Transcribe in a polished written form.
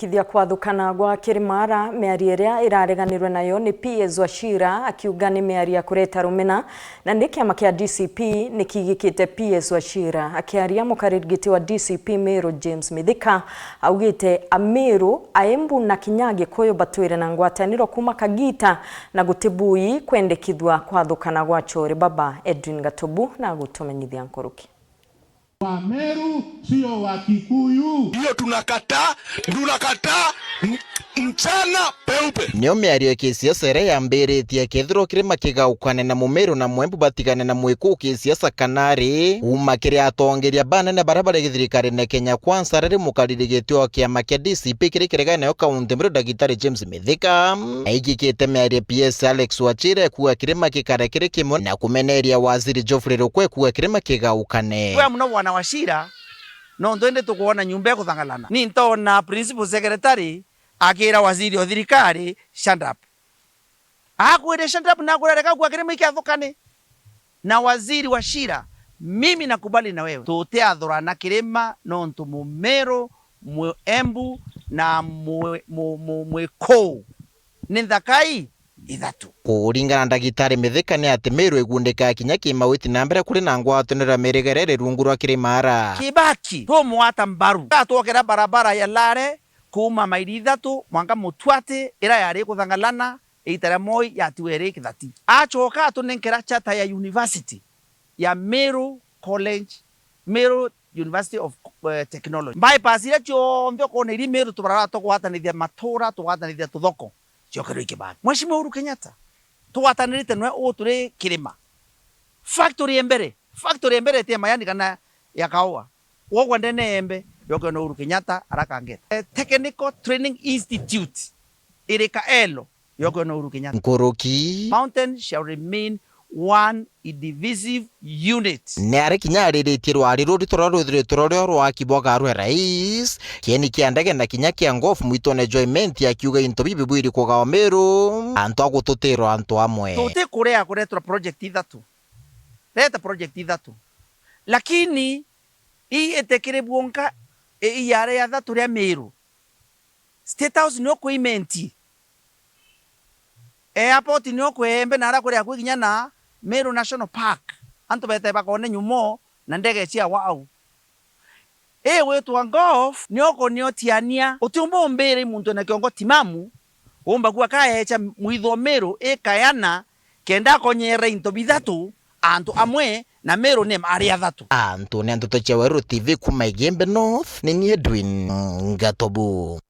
Kithia kwathukana gwa Kirimara miario iria irareganirwe nayo ni PS Wachira akiuga ni miario kureta rumena na ndi kiama kia DCP nikigikite PS Wachira akiaria mukarigiti wa DCP Meru James Mithika augite Amiru Aembu na Kinyagi koyo batwire na ngwataniro kuma Kagita na gutibui kwendekithwa kwathukana gwa Chore. Baba Edwin Gatobu na gutumenyithia nkoruki wa Meru sio wa Kikuyu. Hiyo tunakataa mchana peupe. Nio miario kisiasa ya mbere kethiro kirima kigaukane na Mumeru na Mwembu batigane na Mwiku kisiasa kanari umakire atongeria banene barabara githirikari na Kenya Kwanza riri mukaririgitio kiama kia DCP kirikirega nayo kaunti Meru Dagitari James Mithika aigikite miario PS Alex Wachira kuwa kirima kikare kirikimo na kumeneria waziri Geoffrey Rukwe kuwa kirima kigaukane. Kwa mno wana Wachira no ndende tukuona nyumba kuthangalana ni ntona principal secretary akira waziri wa thirikari stand up akwire stand up na kurareka kwa kirima kiathukane na waziri Wachira. Mimi nakubali na wewe tutea athurana kirima no ntu Mumeru Mwembu na Mwiku ni thakai ithatu. Kuringana na Dagitari Mithika ni ati Meru igundika kinya kimawiti na mbere kuri na ngwatanira merigerere rungu rwa Kirimara Kibaki to mwata mbaru atwokera barabara ya Lare kuma maili ithatu mwanga Mutwate ira yari kuthangalana itara Moi yatuere kithati achoka atunenkera chata ya university ya Meru College Meru University of Technology bypass ya chombe kone iri Meru tubarara tukwatanithia matura tukwatanithia tuthoko chokero Kibaki. Mheshimiwa Uhuru Kenyatta tukwatanirite nwe uturi Kirima factory embere tema yani kana ya kawa wogwa ndene embe yoko no Uhuru Kenyatta arakangeta Technical Training Institute irika elo yoko no Uhuru Kenyatta nkoroki Mountain shall remain one indivisive unit. Nare kinyariritie rwari ruri turaruthire turoryo rwa kiboga rwe rais kieni kiandege na kinya kia ngofu mwitone enjoyment akiuga into bibi bwiri kugawa Meru antu agututiro antu amwe tuti kurea kuretra project ithatu leta project ithatu lakini ii etekire buonka yare ya thatu ria Meru State House no kuimenti airport no kuembe nara kurea kuginya na Meru National Park antu bete bakone nyumo na ndege cia wau wetu wa golf nyoko niotiania utumbo mbere muntu na kiongo timamu umba kwa kaecha mwitho Meru kayana kenda konyera into bithatu antu amwe na Meru nem aria thatu antu ne antu tocheweru TV kuma Igembe North ni Edwin Gatobu.